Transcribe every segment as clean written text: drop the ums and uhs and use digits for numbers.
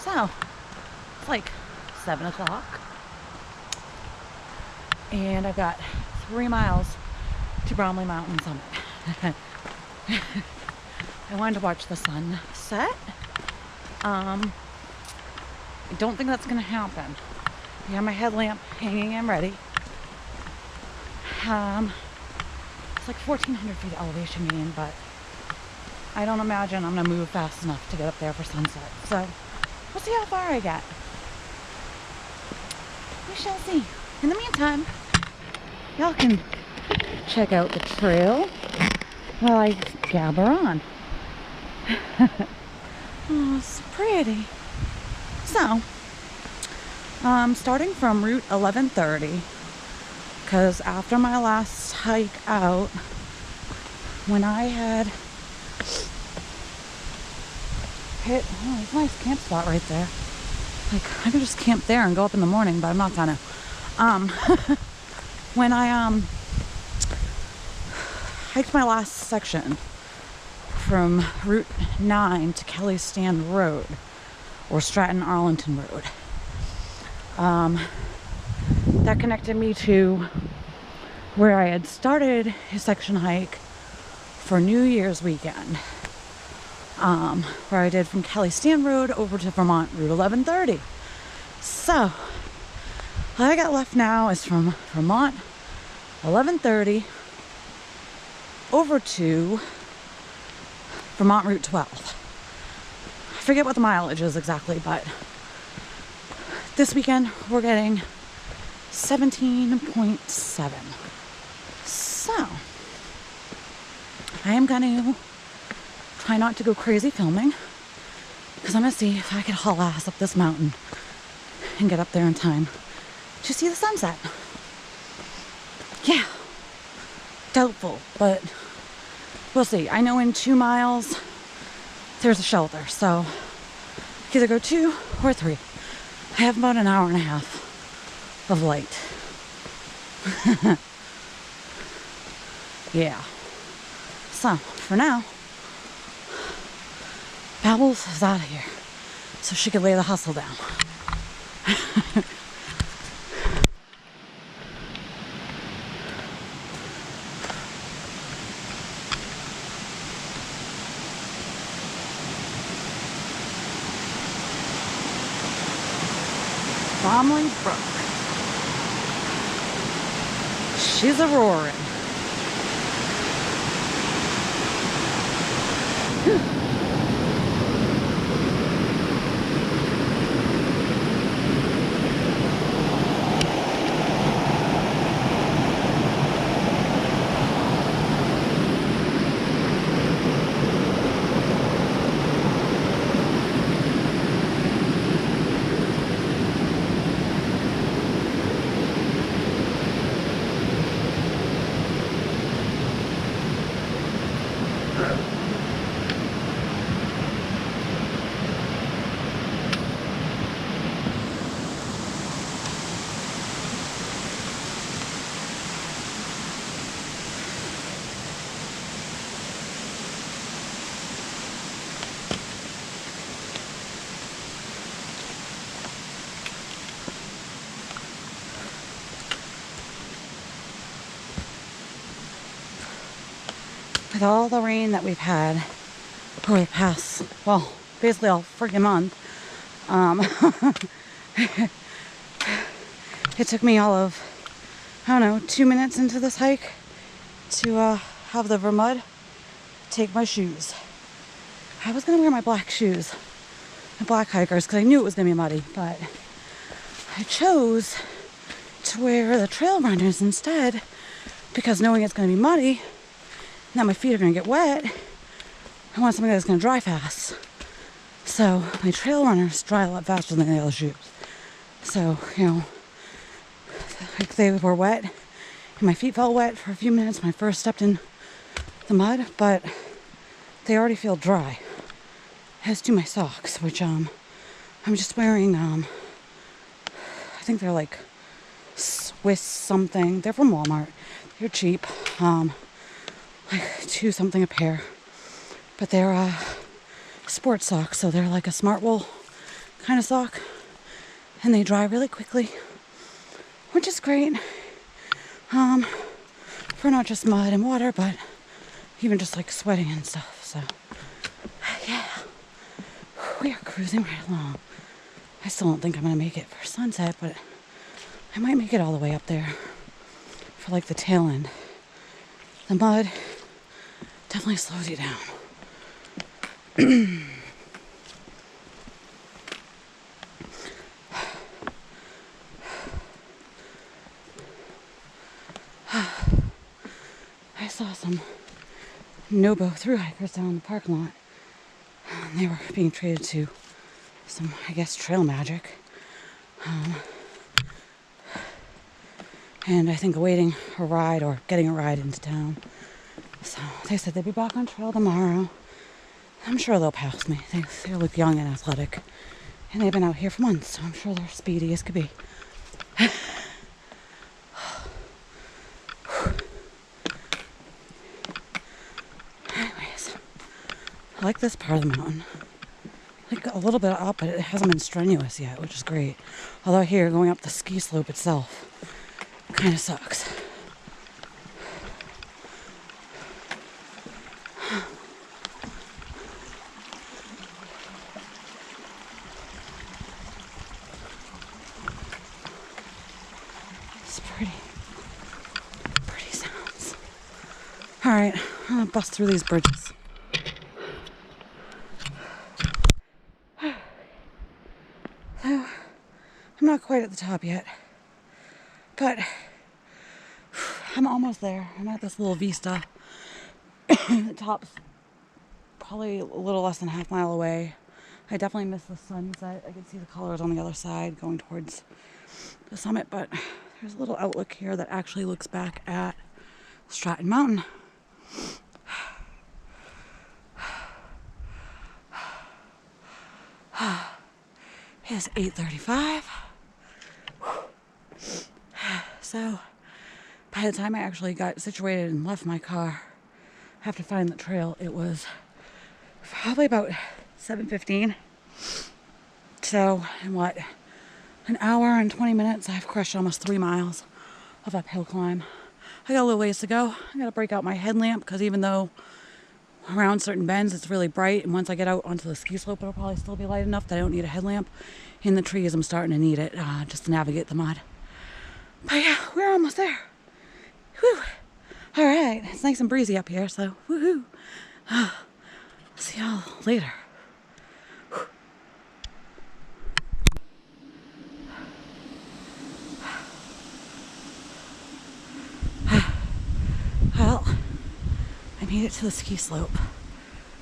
So it's like 7 o'clock and I've got 3 miles to Bromley Mountain summit. I wanted to watch the sun set. I don't think that's gonna happen. I have my headlamp hanging and ready. It's like 1,400 feet elevation gain, but I don't imagine I'm gonna move fast enough to get up there for sunset. So we'll see how far I get. We shall see. In the meantime, y'all can check out the trail while I gabber on. Oh, it's pretty. So, starting from Route 1130, because after my last hike out, when I had hit, oh, there's a nice camp spot right there. Like, I could just camp there and go up in the morning, but I'm not gonna. When I hiked my last section from Route 9 to Kelly Stand Road, or Stratton Arlington Road, that connected me to where I had started a section hike for New Year's weekend, where I did from Kelly Stand Road over to Vermont Route 1130. So all I got left now is from Vermont 1130 over to Vermont Route 12. I forget what the mileage is exactly, but this weekend we're getting 17.7. So I am going to try not to go crazy filming, because I'm going to see if I can haul ass up this mountain and get up there in time to see the sunset. Yeah, doubtful, but we'll see. I know in 2 miles there's a shelter, so I can either go 2 or 3. I have about an hour and a half of light. Yeah. So for now, Babbles is out of here so she could lay the hustle down. Bromley Brook. She's a roaring. With all the rain that we've had over the past, well, basically all freaking month, it took me all of, I don't know, 2 minutes into this hike to have the Vermud take my shoes. I was going to wear my black shoes, my black hikers, because I knew it was going to be muddy, but I chose to wear the trail runners instead, because knowing it's going to be muddy, now my feet are going to get wet, I want something that's going to dry fast. So my trail runners dry a lot faster than the other shoes. So, you know, like they were wet, and my feet felt wet for a few minutes when I first stepped in the mud, but they already feel dry. As do my socks, which I'm just wearing, I think they're like Swiss something. They're from Walmart. They're cheap. Like $2 something a pair, but they're sports socks, so they're like a smart wool kind of suck. And they dry really quickly, which is great. For not just mud and water, but even just like sweating and stuff. So yeah, we are cruising right along. I still don't think I'm gonna make it for sunset, but I might make it all the way up there for like the tail end. The mud definitely slows you down. I saw some NOBO thru hikers down in the parking lot. And they were being treated to some, I guess, trail magic. And I think awaiting a ride or getting a ride into town. So they said they'd be back on trail tomorrow. I'm sure they'll pass me. They look young and athletic. And they've been out here for months, so I'm sure they're speedy as could be. Anyways, I like this part of the mountain. Like a little bit up, but it hasn't been strenuous yet, which is great. Although here, going up the ski slope itself kind of sucks. It's pretty sounds. All right, I'm gonna bust through these bridges. So, I'm not quite at the top yet, but I'm almost there. I'm at this little vista. The top's probably a little less than a half mile away. I definitely missed the sunset. I can see the colors on the other side going towards the summit, but there's a little outlook here that actually looks back at Stratton Mountain. It is 8:35. So by the time I actually got situated and left my car after finding the trail, it was probably about 7:15. So in what, an hour and 20 minutes, I've crushed almost 3 miles of uphill climb. I got a little ways to go. I gotta break out my headlamp because even though around certain bends it's really bright, and once I get out onto the ski slope it'll probably still be light enough that I don't need a headlamp. In the trees I'm starting to need it just to navigate the mud. But yeah, we're almost there. Whew. All right, it's nice and breezy up here, so woohoo. See y'all later. Well, I made it to the ski slope.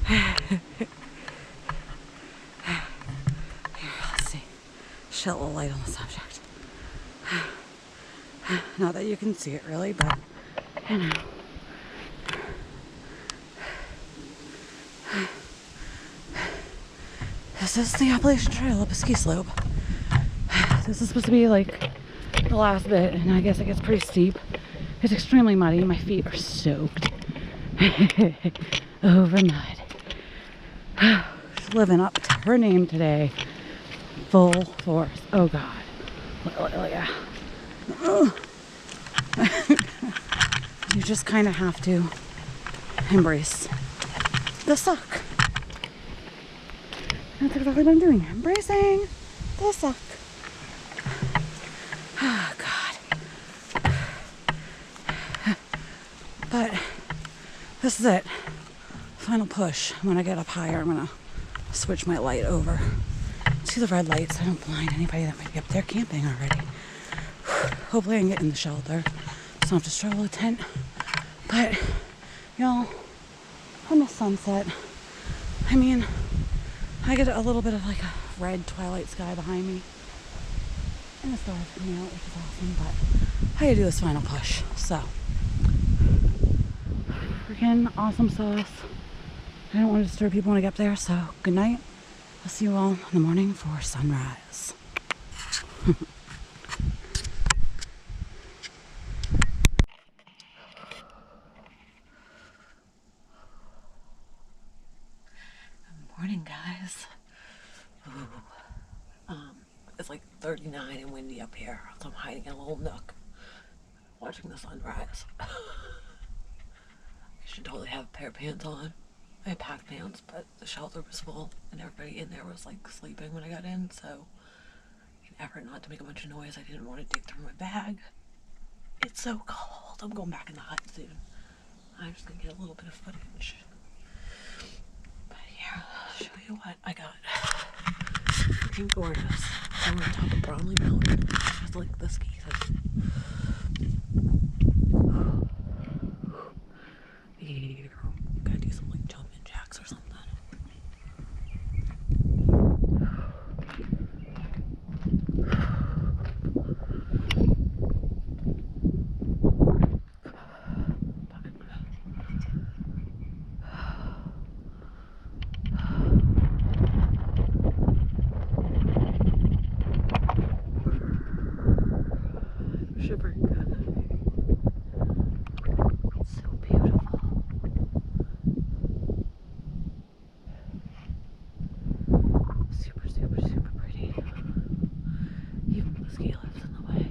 Here, let's see. Shed a little light on the subject. Not that you can see it really, but you know. This is the Appalachian Trail up a ski slope. This is supposed to be like the last bit, and I guess it gets pretty steep. It's extremely muddy. My feet are soaked. Over mud. She's living up to her name today. Full force. Oh God. Yeah. You just kind of have to embrace the suck. That's exactly what I'm doing. Embracing the suck. Oh God. But this is it. Final push. When I get up higher, I'm gonna switch my light over to the red lights. I don't blind anybody that might be up there camping already. Hopefully I can get in the shelter so I don't have to struggle with a tent. But y'all, on the sunset, I mean, I get a little bit of like a red twilight sky behind me. And the stars coming out, which is awesome, but I gotta do this final push. So freaking awesome sauce. I don't want to disturb people when I get up there, so good night. I'll see you all in the morning for sunrise. Good morning, guys. Ooh. it's like 39 and windy up here, so I'm hiding in a little nook, watching the sunrise. I should totally have a pair of pants on. I had packed pants, but the shelter was full and everybody in there was like sleeping when I got in, so in an effort not to make a bunch of noise, I didn't want to dig through my bag. It's so cold. I'm going back in the hut soon. I'm just gonna get a little bit of footage. But here, I'll show you what I got. Freaking gorgeous. I'm on top of Bromley Mnt. Just like the ski thing. Gotta do some like jumping jacks or something. Shivering kind of. So beautiful. Super, super, super pretty. Even with the ski lifts in the way.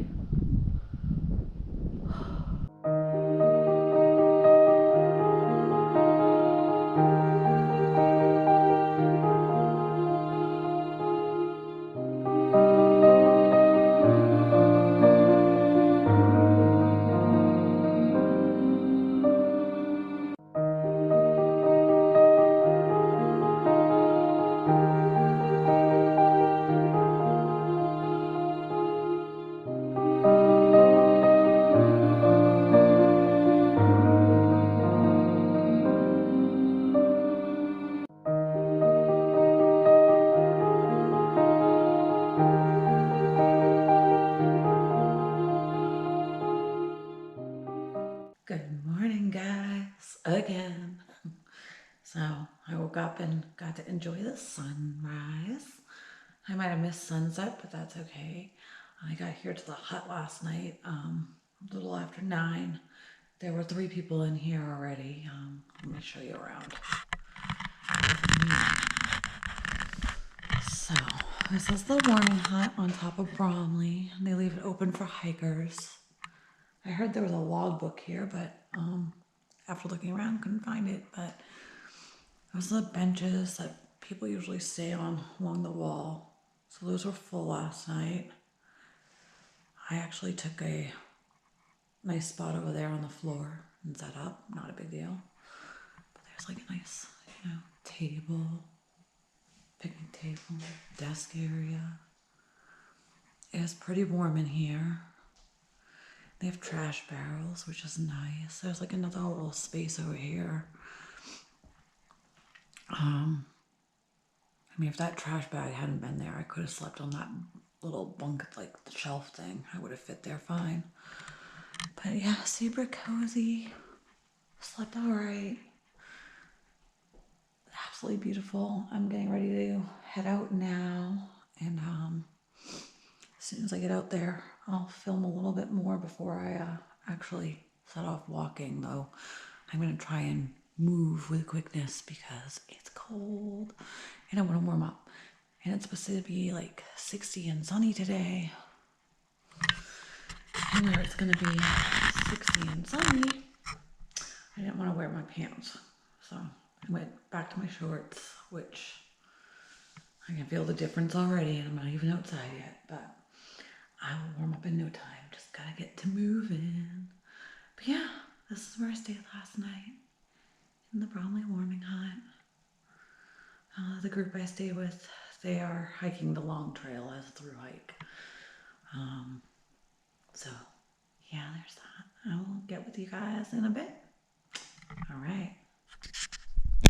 Good morning, guys, again. So I woke up and got to enjoy the sunrise. I might have missed sunset, but that's okay. I got here to the hut last night, a little after 9. There were 3 people in here already. Let me show you around. So this is the warming hut on top of Bromley. They leave it open for hikers. I heard there was a logbook here, but after looking around, couldn't find it. But those are the benches that people usually stay on along the wall. So those were full last night. I actually took a nice spot over there on the floor and set up. Not a big deal. But there's like a nice, table, picnic table, desk area. It's pretty warm in here. They have trash barrels, which is nice. There's like another little space over here. I mean, if that trash bag hadn't been there, I could have slept on that little bunk, like the shelf thing. I would have fit there fine. But yeah, super cozy. Slept all right. Absolutely beautiful. I'm getting ready to head out now. And as soon as I get out there, I'll film a little bit more before I actually set off walking, though. I'm going to try and move with quickness because it's cold and I want to warm up. And it's supposed to be like 60 and sunny today. And where it's going to be 60 and sunny, I didn't want to wear my pants. So I went back to my shorts, which I can feel the difference already, and I'm not even outside yet, but I will warm up in no time. Just gotta get to moving. But yeah, this is where I stayed last night, in the Bromley warming hut. The group I stay with, they are hiking the long trail as a through hike. So yeah, there's that. I will get with you guys in a bit. All right.